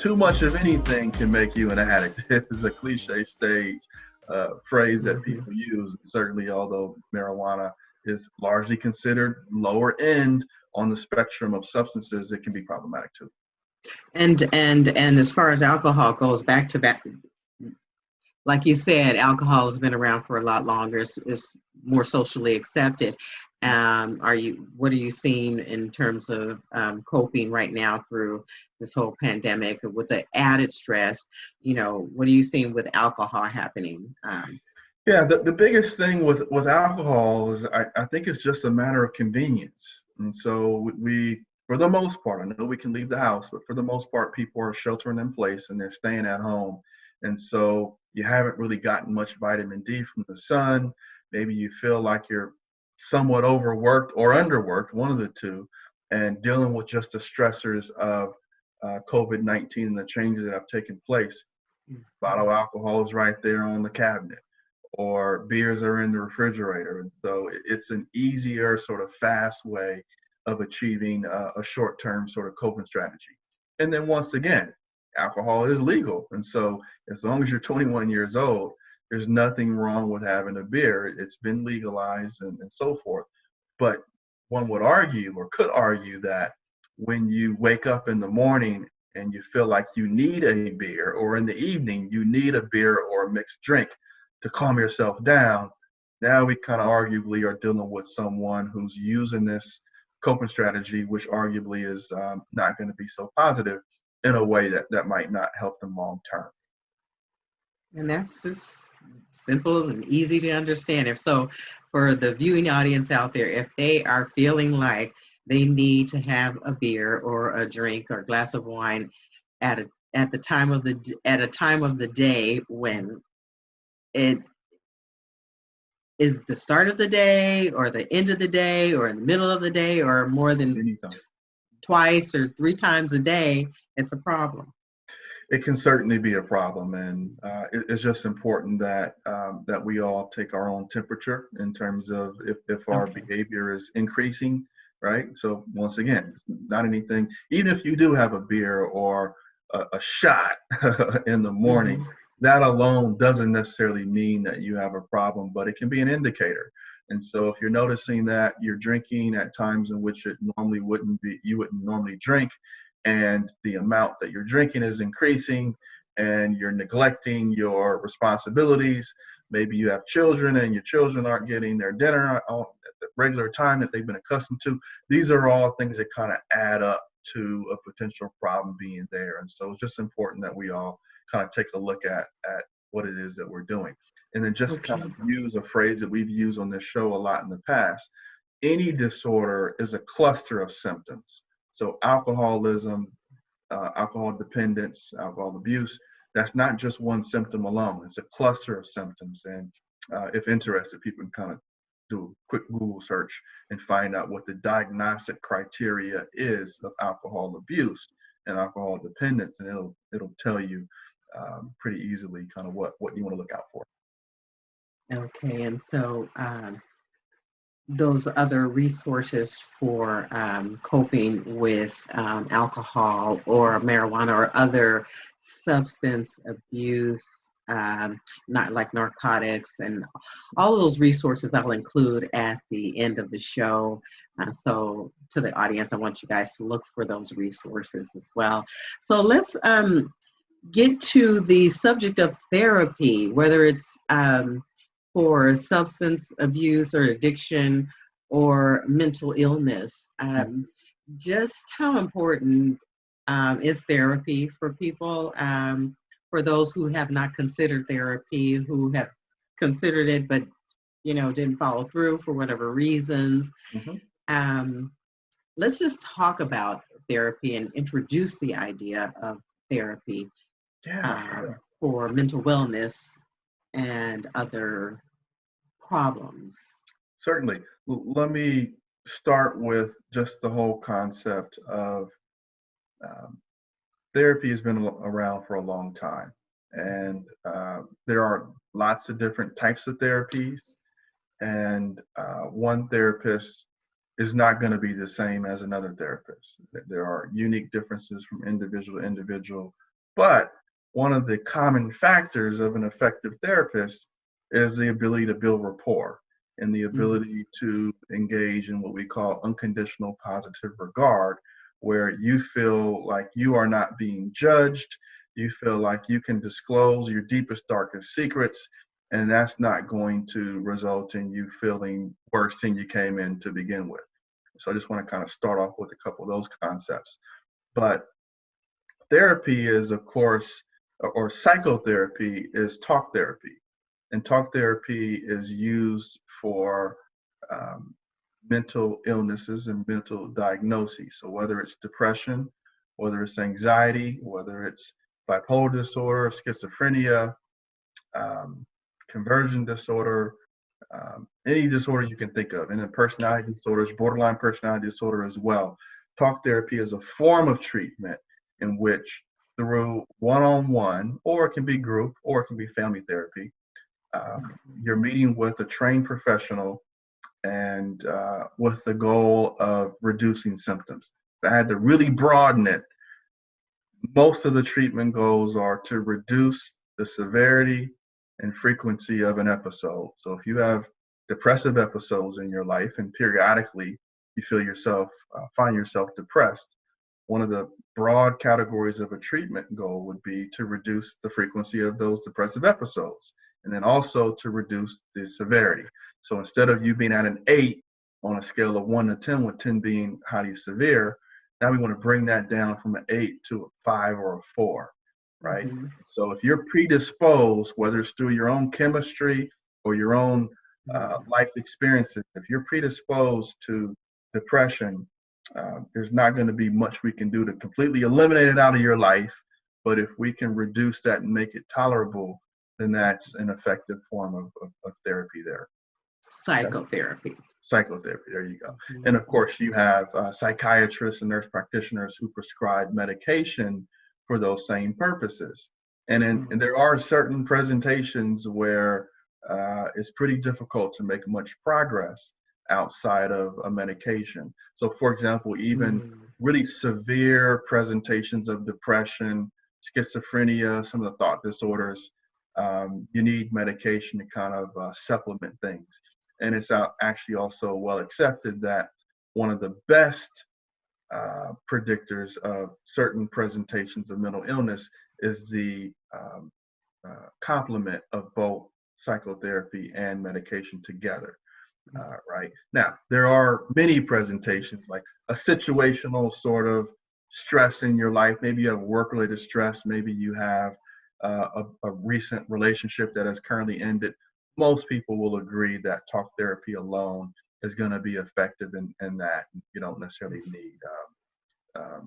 too much of anything can make you an addict. It's a cliche stage phrase that Mhm. people use. Certainly, although marijuana is largely considered lower end on the spectrum of substances, it can be problematic too. And as far as alcohol goes, back to back, like you said, alcohol has been around for a lot longer. It's more socially accepted. What are you seeing in terms of coping right now through this whole pandemic with the added stress? What are you seeing with alcohol happening? Yeah, the biggest thing with alcohol is I think it's just a matter of convenience. And so for the most part, I know we can leave the house, but for the most part, people are sheltering in place and they're staying at home. And so you haven't really gotten much vitamin D from the sun. Maybe you feel like you're somewhat overworked or underworked, one of the two, and dealing with just the stressors of COVID-19 and the changes that have taken place. Bottle of alcohol is right there on the cabinet, or beers are in the refrigerator. And so it's an easier, sort of fast way of achieving a short term sort of coping strategy. And then once again, alcohol is legal. And so as long as you're 21 years old, there's nothing wrong with having a beer. It's been legalized and so forth. But one would argue or could argue that when you wake up in the morning and you feel like you need a beer, or in the evening you need a beer or a mixed drink to calm yourself down, now we kind of arguably are dealing with someone who's using this coping strategy, which arguably is not going to be so positive in a way that might not help them long term. And that's just simple and easy to understand. If so, for the viewing audience out there, if they are feeling like they need to have a beer or a drink or a glass of wine at the time of at a time of the day when it is the start of the day or the end of the day or in the middle of the day or more than Anytime. twice or three times a day, it's a problem. It can certainly be a problem, and it's just important that that we all take our own temperature in terms of if our Okay. behavior is increasing, right? So once again, it's not anything. Even if you do have a beer or a shot in the morning, Mm-hmm. that alone doesn't necessarily mean that you have a problem, but it can be an indicator. And so if you're noticing that you're drinking at times in which it normally wouldn't be, you wouldn't normally drink, and the amount that you're drinking is increasing and you're neglecting your responsibilities. Maybe you have children and your children aren't getting their dinner at the regular time that they've been accustomed to. These are all things that kind of add up to a potential problem being there. And so it's just important that we all kind of take a look at what it is that we're doing. And then just kind Okay. of use a phrase that we've used on this show a lot in the past. Any disorder is a cluster of symptoms. So alcoholism, alcohol dependence, alcohol abuse, that's not just one symptom alone. It's a cluster of symptoms. And if interested, people can kind of do a quick Google search and find out what the diagnostic criteria is of alcohol abuse and alcohol dependence, and it'll tell you pretty easily kind of what you want to look out for. Okay. And so those other resources for coping with alcohol or marijuana or other substance abuse, not like narcotics, and all those resources I'll include at the end of the show. So to the audience, I want you guys to look for those resources as well. So let's get to the subject of therapy, whether it's for substance abuse or addiction or mental illness. Just how important is therapy for people, for those who have not considered therapy, who have considered it but didn't follow through for whatever reasons. Mm-hmm. Um, let's just talk about therapy and introduce the idea of therapy Yeah. for mental wellness and other problems. Certainly. Let me start with just the whole concept of um, therapy has been around for a long time, and there are lots of different types of therapies, and one therapist is not going to be the same as another therapist. There are unique differences from individual to individual. But one of the common factors of an effective therapist is the ability to build rapport and the Mhm. ability to engage in what we call unconditional positive regard, where you feel like you are not being judged, you feel like you can disclose your deepest, darkest secrets, and that's not going to result in you feeling worse than you came in to begin with. So I just want to kind of start off with a couple of those concepts. But therapy is, of course, or psychotherapy is talk therapy. And talk therapy is used for um, mental illnesses and mental diagnoses. So whether it's depression, whether it's anxiety, whether it's bipolar disorder, schizophrenia, um, conversion disorder, any disorder you can think of, and then personality disorders, borderline personality disorder as well. Talk therapy is a form of treatment in which, through one-on-one, or it can be group, or it can be family therapy, you're meeting with a trained professional and with the goal of reducing symptoms. If I had to really broaden it, most of the treatment goals are to reduce the severity and frequency of an episode. So if you have depressive episodes in your life and periodically you feel yourself, find yourself depressed, one of the broad categories of a treatment goal would be to reduce the frequency of those depressive episodes, and then also to reduce the severity. So instead of you being at an 8 on a scale of 1 to 10, with 10 being highly severe, now we want to bring that down from an 8 to a 5 or a 4, right? Mhm. So if you're predisposed, whether it's through your own chemistry or your own Mhm. life experiences, if you're predisposed to depression, there's not going to be much we can do to completely eliminate it out of your life. But if we can reduce that and make it tolerable, then that's an effective form of therapy there. Okay. Psychotherapy. Psychotherapy, there you go. And Mhm. of course, you have psychiatrists and nurse practitioners who prescribe medication for those same purposes. And Mhm. there are certain presentations where it's pretty difficult to make much progress outside of a medication. So, for example, even Mhm. really severe presentations of depression, schizophrenia, some of the thought disorders, you need medication to kind of supplement things. And it's actually also well accepted that one of the best predictors of certain presentations of mental illness is the complement of both psychotherapy and medication together. Right now, there are many presentations like a situational sort of stress in your life. Maybe you have work-related stress. Maybe you have a recent relationship that has currently ended. Most people will agree that talk therapy alone is going to be effective in that. You don't necessarily need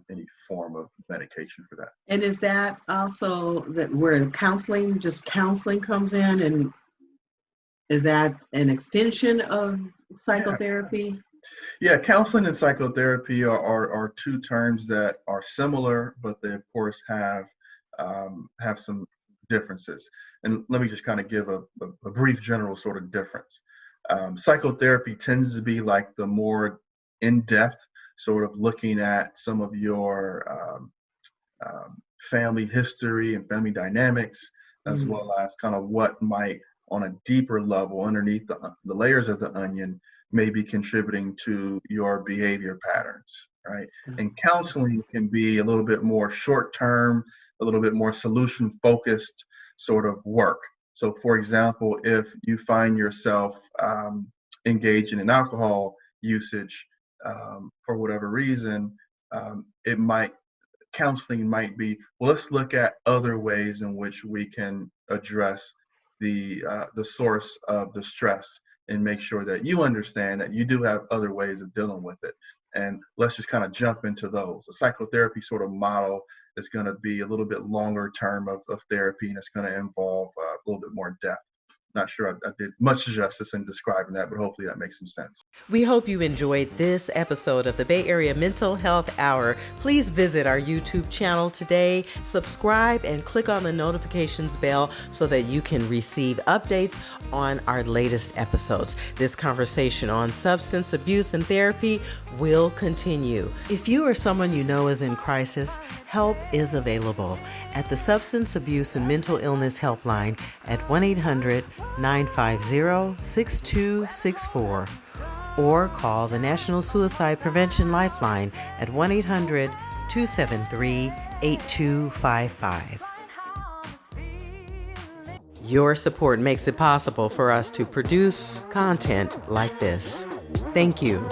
any form of medication for that. And is that also that where counseling, just counseling comes in, and is that an extension of Yeah, psychotherapy? yeah. Counseling and psychotherapy are two terms that are similar, but they of course have some differences. And let me just kind of give a brief general sort of difference. Psychotherapy tends to be like the more in-depth sort of looking at some of your family history and family dynamics, as Mm. well as kind of what might, on a deeper level, underneath the layers of the onion, may be contributing to your behavior patterns, right? And counseling can be a little bit more short term, a little bit more solution focused sort of work. So, for example, if you find yourself engaging in alcohol usage for whatever reason, it might counseling might be, well, let's look at other ways in which we can address the source of the stress and make sure that you understand that you do have other ways of dealing with it. And let's just kind of jump into those. The psychotherapy sort of model is going to be a little bit longer term of therapy, and it's going to involve a little bit more depth. Not sure I did much justice in describing that, but hopefully that makes some sense. We hope you enjoyed this episode of the Bay Area Mental Health Hour. Please visit our YouTube channel today, subscribe, and click on the notifications bell so that you can receive updates on our latest episodes. This conversation on substance abuse and therapy will continue. If you or someone you know is in crisis, help is available at the Substance Abuse and Mental Illness Helpline at 1-800-950-6264. Or call the National Suicide Prevention Lifeline at 1-800-273-8255. Your support makes it possible for us to produce content like this. Thank you.